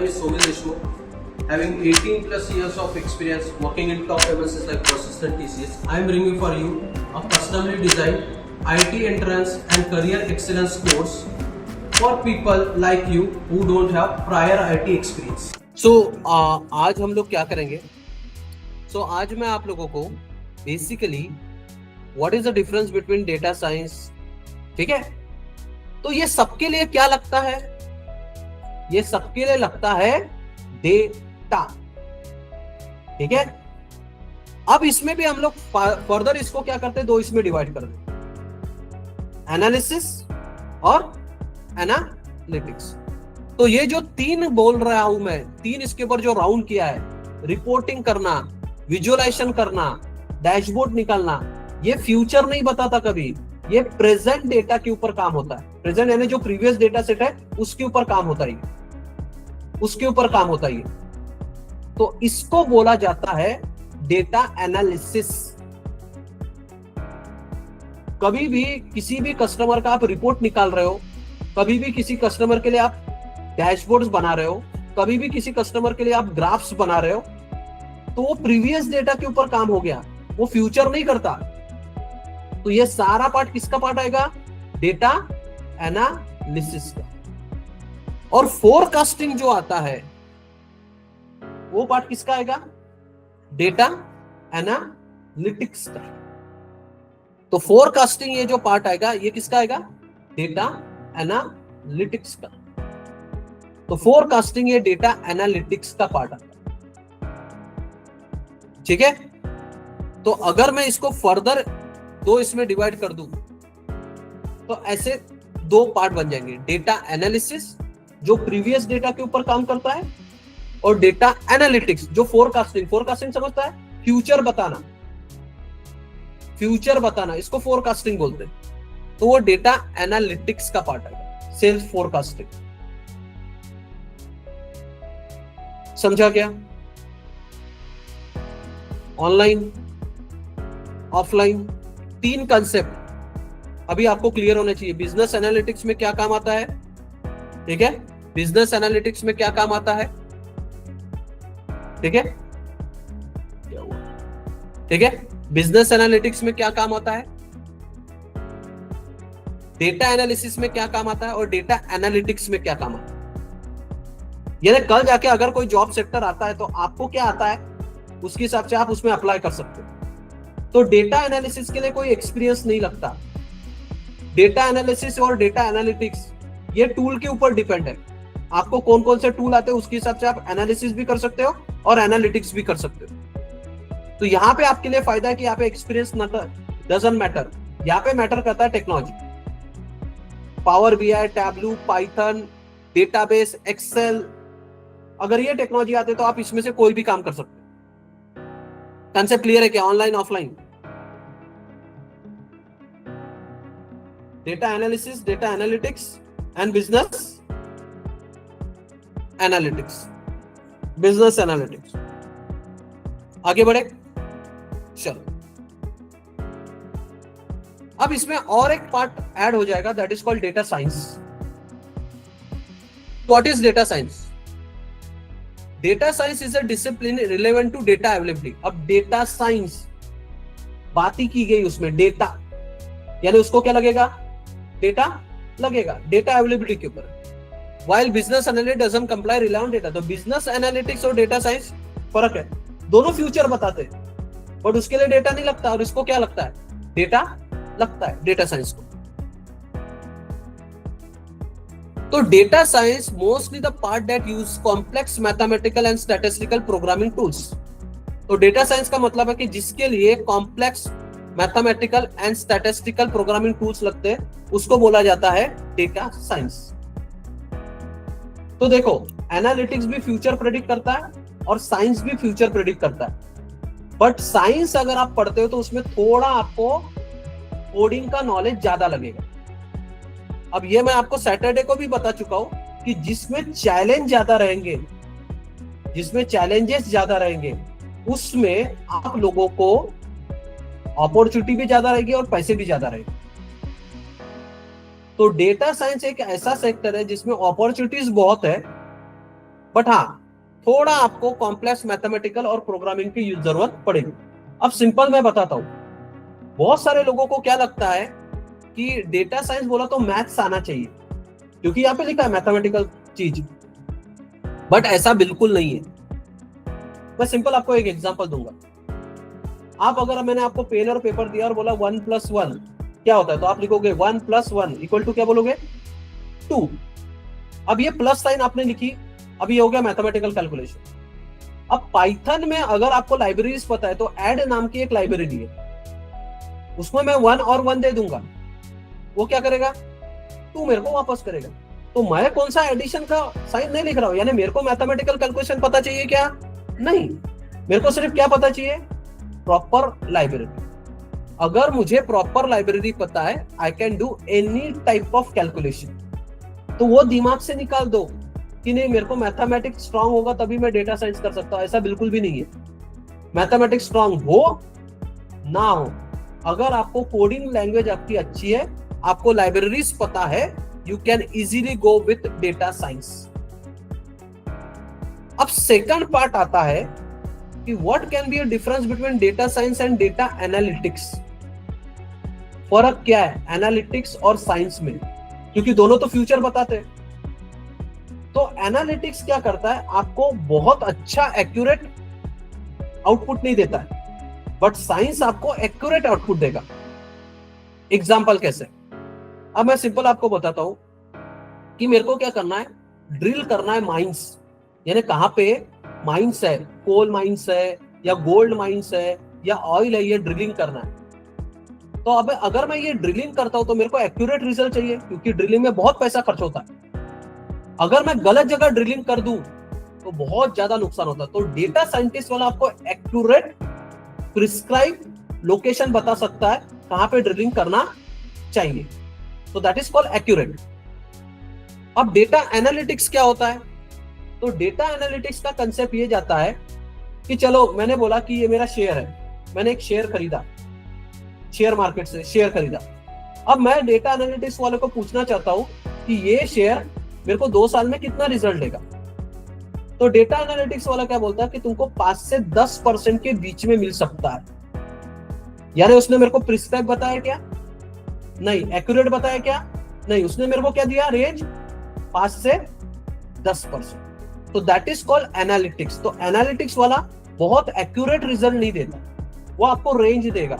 name is Somil Deshmukh. Having 18 plus years of experience working in top MNCs like Persistent TCS, I am bringing for you a customly designed IT entrance and career excellence course for people like you who don't have prior IT experience. So आज हम लोग क्या करेंगे? So आज मैं आप लोगों को basically what is the difference between data science, ठीक है? तो ये सबके लिए क्या लगता है? ये सबके लिए लगता है डेटा, ठीक है? अब इसमें भी हम लोग फर्दर इसको क्या करते हैं, दो इसमें डिवाइड कर देते, एनालिसिस और एनालिटिक्स। तो ये जो तीन बोल रहा हूं मैं, तीन इसके ऊपर जो राउंड किया है, रिपोर्टिंग करना, विजुअलाइजेशन करना, डैशबोर्ड निकालना, ये फ्यूचर नहीं बताता कभी, ये प्रेजेंट डेटा के ऊपर काम होता है। प्रेजेंट यानी जो प्रीवियस डेटा सेट है उसके ऊपर काम होता है, उसके ऊपर काम होता है। तो इसको बोला जाता है डेटा एनालिसिस। कभी भी किसी भी कस्टमर का आप रिपोर्ट निकाल रहे हो, कभी भी किसी कस्टमर के लिए आप डैशबोर्ड्स बना रहे हो, कभी भी किसी कस्टमर के लिए आप ग्राफ्स बना रहे हो, तो वो प्रीवियस डेटा के ऊपर काम हो गया, वो फ्यूचर नहीं करता। तो ये सारा पार्ट किसका पार्ट आएगा? डेटा एनालिसिस का। और फोरकास्टिंग जो आता है वो पार्ट किसका आएगा? डेटा एनालिटिक्स का। तो फोरकास्टिंग ये जो पार्ट आएगा ये किसका आएगा? डेटा एनालिटिक्स का। तो फोरकास्टिंग ये डेटा एनालिटिक्स का पार्ट आता है, ठीक है? तो अगर मैं इसको फर्दर दो इसमें डिवाइड कर दूं तो ऐसे दो पार्ट बन जाएंगे, डेटा एनालिसिस जो प्रीवियस डेटा के ऊपर काम करता है, और डेटा एनालिटिक्स जो फोरकास्टिंग। फोरकास्टिंग समझता है? फ्यूचर बताना, फ्यूचर बताना, इसको फोरकास्टिंग बोलते हैं। तो वो डेटा एनालिटिक्स का पार्ट है, सेल्स फोरकास्टिंग। समझा क्या? ऑनलाइन, ऑफलाइन, तीन कंसेप्ट अभी आपको क्लियर होने चाहिए। बिजनेस एनालिटिक्स में क्या काम आता है, ठीक है? बिजनेस एनालिटिक्स में क्या काम आता है, ठीक है? ठीक है, बिजनेस एनालिटिक्स में क्या काम आता है, डेटा एनालिसिस में क्या काम आता है, और डेटा एनालिटिक्स में क्या काम आता है। यानी कल जाके अगर कोई जॉब सेक्टर आता है तो आपको क्या आता है उसके हिसाब से आप उसमें अप्लाई कर सकते हो। तो डेटा एनालिसिस के लिए कोई एक्सपीरियंस नहीं लगता। डेटा एनालिसिस और डेटा एनालिटिक्स ये टूल के ऊपर डिपेंड है। आपको कौन कौन से टूल आते हैं उसके हिसाब से आप एनालिसिस भी कर सकते हो और एनालिटिक्स भी कर सकते हो। तो यहाँ पे आपके लिए फायदा है कि यहाँ पे एक्सपीरियंस डजंट मैटर, यहाँ पे मैटर करता है technology. Power BI, Tableau, Python, database, Excel, अगर ये टेक्नोलॉजी आते तो आप इसमें से कोई भी काम कर सकते हो। कंसेप्ट क्लियर है क्या? Online offline, data analysis, data analytics and business analytics, business analytics. आगे बढ़े, चलो। अब इसमें और एक पार्ट ऐड हो जाएगा, that is called data science. What is data science? Data science is a discipline relevant to data availability. अब डेटा साइंस बात ही की गई उसमें, डेटा यानी उसको क्या लगेगा? डेटा लगेगा, डेटा अवेलेबिलिटी के ऊपर। While business analytics doesn't comply rely on data, तो बिजनेस एनालिटिक्स और डेटा साइंस फर्क है। दोनों फ्यूचर बताते हैं बट उसके लिए डेटा नहीं लगता, और इसको क्या लगता है? डेटा लगता है, डेटा साइंस को। तो data science mostly the part that use complex mathematical and statistical programming tools. तो डेटा साइंस का मतलब है कि जिसके लिए complex mathematical and statistical programming tools लगते हैं उसको बोला जाता है डेटा साइंस। तो देखो, एनालिटिक्स भी फ्यूचर प्रेडिक्ट करता है और साइंस भी फ्यूचर प्रेडिक्ट करता है। बट साइंस अगर आप पढ़ते हो तो उसमें थोड़ा आपको कोडिंग का नॉलेज ज्यादा लगेगा। अब ये मैं आपको सैटरडे को भी बता चुका हूं कि जिसमें चैलेंज ज्यादा रहेंगे, जिसमें चैलेंजेस ज्यादा रहेंगे, उसमें आप लोगों को अपॉर्चुनिटी भी ज्यादा रहेगी और पैसे भी ज्यादा रहेंगे। तो डेटा साइंस एक ऐसा सेक्टर है जिसमें अपॉर्चुनिटीज बहुत है बट हाँ, थोड़ा आपको कॉम्प्लेक्स मैथमेटिकल और प्रोग्रामिंग की जरूरत पड़ेगी। अब सिंपल मैं बताता हूं, बहुत सारे लोगों को क्या लगता है कि डेटा साइंस बोला तो मैथ्स आना चाहिए, क्योंकि यहाँ पे लिखा है मैथमेटिकल चीज, बट ऐसा बिल्कुल नहीं है। मैं सिंपल आपको एक एग्जांपल दूंगा। आप अगर मैंने आपको पेन और पेपर दिया और बोला 1 + 1 क्या होता है, तो आप लिखोगे 1 + 1 = क्या बोलोगे, 2। अब ये प्लस साइन आपने लिखी, अब ये हो गया मैथमेटिकल कैलकुलेशन। अब पाइथन में अगर आपको लाइब्रेरीज पता है तो ऐड नाम की एक लाइब्रेरी है, उसमें मैं 1 और 1 दे दूंगा, वो क्या करेगा, 2 मेरे को वापस करेगा। तो मैं कौन सा एडिशन का साइन नहीं लिख रहा हूं, यानी मेरे को मैथमेटिकल कैलकुलेशन पता चाहिए क्या, नहीं, मेरे को सिर्फ क्या पता चाहिए, प्रॉपर लाइब्रेरी। अगर मुझे प्रॉपर लाइब्रेरी पता है, I can do any type of calculation. तो वो दिमाग से निकाल दो कि नहीं मेरे को मैथमेटिक्स स्ट्रांग होगा तभी मैं डेटा साइंस कर सकता हूं, ऐसा बिल्कुल भी नहीं है। मैथमेटिक्स स्ट्रांग हो ना हो, अगर आपको कोडिंग लैंग्वेज आपकी अच्छी है, आपको लाइब्रेरीज पता है, you can easily go with data science. अब सेकंड पार्ट आता है कि what can be a difference between data science and data analytics. फर्क क्या है एनालिटिक्स और साइंस में, क्योंकि दोनों तो फ्यूचर बताते हैं। तो एनालिटिक्स क्या करता है, आपको बहुत अच्छा एक्यूरेट आउटपुट नहीं देता है, बट साइंस आपको एक्यूरेट आउटपुट देगा। एग्जाम्पल कैसे, अब मैं सिंपल आपको बताता हूं कि मेरे को क्या करना है, ड्रिल करना है माइंस, यानी कहां पे माइंस है, कोल माइंस है या गोल्ड माइंस है या ऑयल है, ये ड्रिलिंग करना है। तो अब अगर मैं ये ड्रिलिंग करता हूं तो मेरे को एक्यूरेट रिजल्ट चाहिए, क्योंकि ड्रिलिंग में बहुत पैसा खर्च होता है। अगर मैं गलत जगह ड्रिलिंग कर दूं तो बहुत ज्यादा नुकसान होता है। तो डेटा साइंटिस्ट वाला आपको एक्यूरेट प्रिस्क्राइब लोकेशन बता सकता है कहां पे ड्रिलिंग करना चाहिए, तो दैट इज कॉल्ड एक्यूरेट। अब डेटा एनालिटिक्स क्या होता है, तो डेटा एनालिटिक्स का कंसेप्ट ये जाता है कि चलो मैंने बोला कि ये मेरा शेयर है, मैंने एक शेयर खरीदा, शेयर मार्केट से शेयर खरीदा। अब मैं डेटा एनालिटिक्स वाले को पूछना चाहता हूं कि ये शेयर मेरे को 2 साल में कितना रिजल्ट देगा। तो डेटा एनालिटिक्स वाला क्या बोलता है कि तुमको 5 से 10% के बीच में मिल सकता है। यानी उसने मेरे को प्रिस्क्राइब बताया क्या, नहीं। एक्यूरेट बताया क्या, नहीं। उसने मेरे को क्या दिया, रेंज 5 से 10%। तो दैट इज कॉल्ड एनालिटिक्स। तो एनालिटिक्स वाला बहुत एक्यूरेट रिजल्ट नहीं देता, वो आपको रेंज देगा,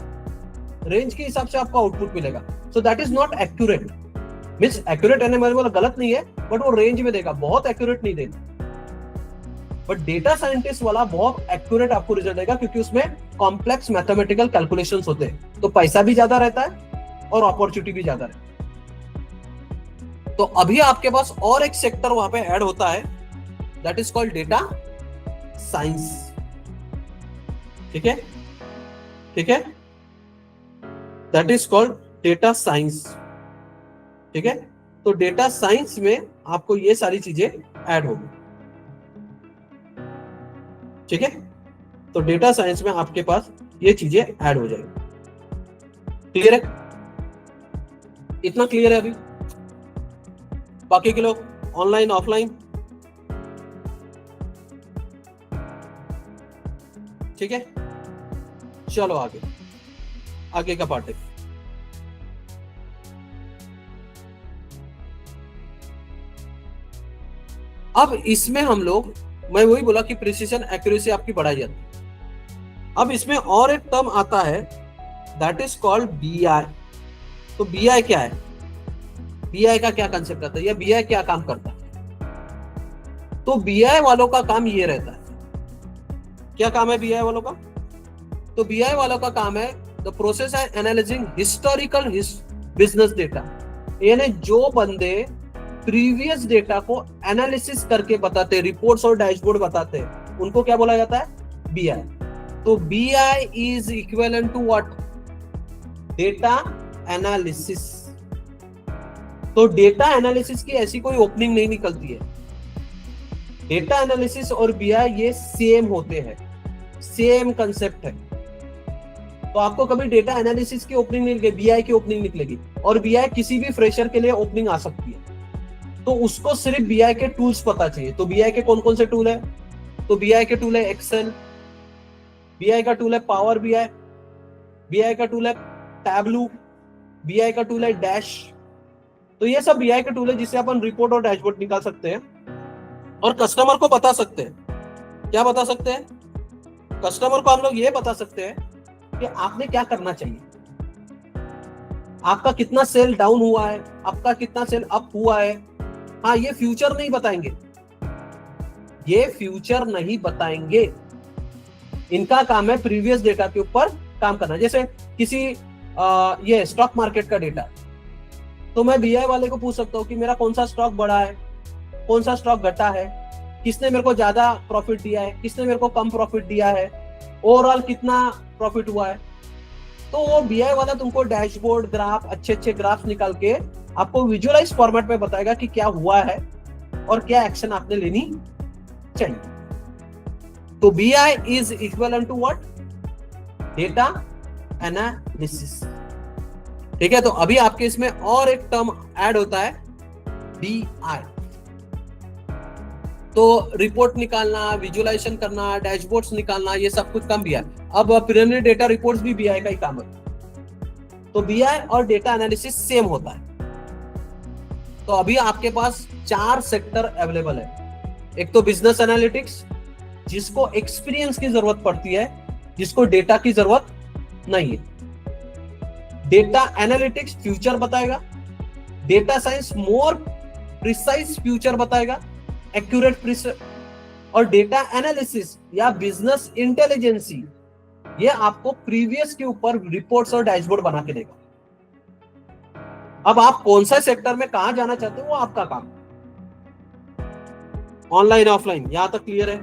रेंज के हिसाब से आपको आउटपुट मिलेगा। So that is not accurate, means accurate है मेरे को गलत नहीं है, बट वो रेंज में देगा, बहुत एक्यूरेट नहीं देगा। बट डेटा साइंटिस्ट वाला बहुत एक्यूरेट आपको रिजल्ट देगा, क्योंकि उसमें कॉम्प्लेक्स मैथमेटिकल कैलकुलेशंस होते हैं, तो पैसा भी ज्यादा रहता है और अपॉर्चुनिटी भी ज्यादा रहता है। तो अभी आपके पास और एक सेक्टर वहां पे ऐड होता है, that is called data science. ठीक है, ठीक है, that is called data science. ठीक है, तो डेटा साइंस में आपको ये सारी चीजें ऐड होगी। ठीक है, तो डेटा साइंस में आपके पास ये चीजें ऐड हो जाएगी। क्लियर है, इतना क्लियर है अभी? बाकी के लोग ऑनलाइन ऑफलाइन, ठीक है, चलो आगे, आगे का पार्ट है। अब इसमें हम लोग, मैं वही बोला कि प्रिसीजन एक्यूरेसी आपकी बढ़ाई जाती है। अब इसमें और एक टर्म आता है, दैट इज कॉल्ड बीआई। तो बीआई क्या है, बीआई का क्या कंसेप्ट आता है, या बीआई क्या काम करता है? तो बीआई वालों का काम ये रहता है, क्या काम है बीआई वालों का? तो बीआई वालों का काम है the process of analysing historical business data. यानी जो बंदे प्रीवियस डेटा को एनालिसिस करके बताते, रिपोर्ट्स और डैशबोर्ड बताते, उनको क्या बोला जाता है, बीआई। तो BI is equivalent to what, data analysis. तो डेटा एनालिसिस की ऐसी कोई ओपनिंग नहीं निकलती है। डेटा एनालिसिस और बीआई ये सेम होते हैं, सेम कंसेप्ट है। तो आपको कभी डेटा एनालिसिस की ओपनिंग नहीं निकलेगी, बीआई की ओपनिंग निकलेगी। और बीआई किसी भी फ्रेशर के लिए ओपनिंग आ सकती है। तो उसको सिर्फ बीआई के टूल्स पता चाहिए। तो बीआई के कौन कौन से टूल है? तो बीआई के टूल है एक्सेल, बीआई का टूल है पावर बीआई, बीआई का टूल है टैबलू, बीआई का टूल है डैश। तो ये सब बीआई के टूल है जिससे अपन रिपोर्ट और डैशबोर्ड निकाल सकते हैं और कस्टमर को बता सकते हैं। क्या बता सकते हैं? कस्टमर को हम लोग ये बता सकते हैं कि आपने क्या करना चाहिए, आपका कितना सेल डाउन हुआ है, आपका कितना सेल अप हुआ है। हाँ, ये फ्यूचर नहीं बताएंगे, ये फ्यूचर नहीं बताएंगे। इनका काम है प्रीवियस डेटा के ऊपर काम करना। जैसे किसी ये स्टॉक मार्केट का डेटा, तो मैं बीआई वाले को पूछ सकता हूँ कि मेरा कौन सा स्टॉक बढ़ा है, कौन सा स्टॉक घटा है, किसने मेरे को ज्यादा प्रॉफिट दिया है, किसने मेरे को कम प्रॉफिट दिया है, ओवरऑल कितना प्रॉफिट हुआ है। तो वो बीआई वाला तुमको डैशबोर्ड, ग्राफ, अच्छे अच्छे ग्राफ निकाल के आपको विजुअलाइज फॉर्मेट में बताएगा कि क्या हुआ है और क्या एक्शन आपने लेनी चाहिए। तो BI is equal to what? Data analysis. ठीक है, तो अभी आपके इसमें और एक टर्म ऐड होता है बीआई। तो रिपोर्ट निकालना, विजुअलाइजेशन करना, डैशबोर्ड्स निकालना, ये सब कुछ काम बीआई। अब प्रिलिमिनरी डेटा रिपोर्ट्स भी बीआई का ही काम है। तो बीआई और डेटा एनालिसिस सेम होता है। तो अभी आपके पास 4 सेक्टर अवेलेबल है। एक तो बिजनेस एनालिटिक्स, जिसको एक्सपीरियंस की जरूरत पड़ती है, जिसको डेटा की जरूरत नहीं है। डेटा एनालिटिक्स फ्यूचर बताएगा, data science more precise future बताएगा, एक्यूरेट और डेटा एनालिसिस या बिजनेस इंटेलिजेंसी ये आपको प्रीवियस के ऊपर रिपोर्ट्स और डैशबोर्ड बना के देगा। अब आप कौन सा सेक्टर में कहां जाना चाहते हो वो आपका काम। ऑनलाइन ऑफलाइन, यहां तक क्लियर है?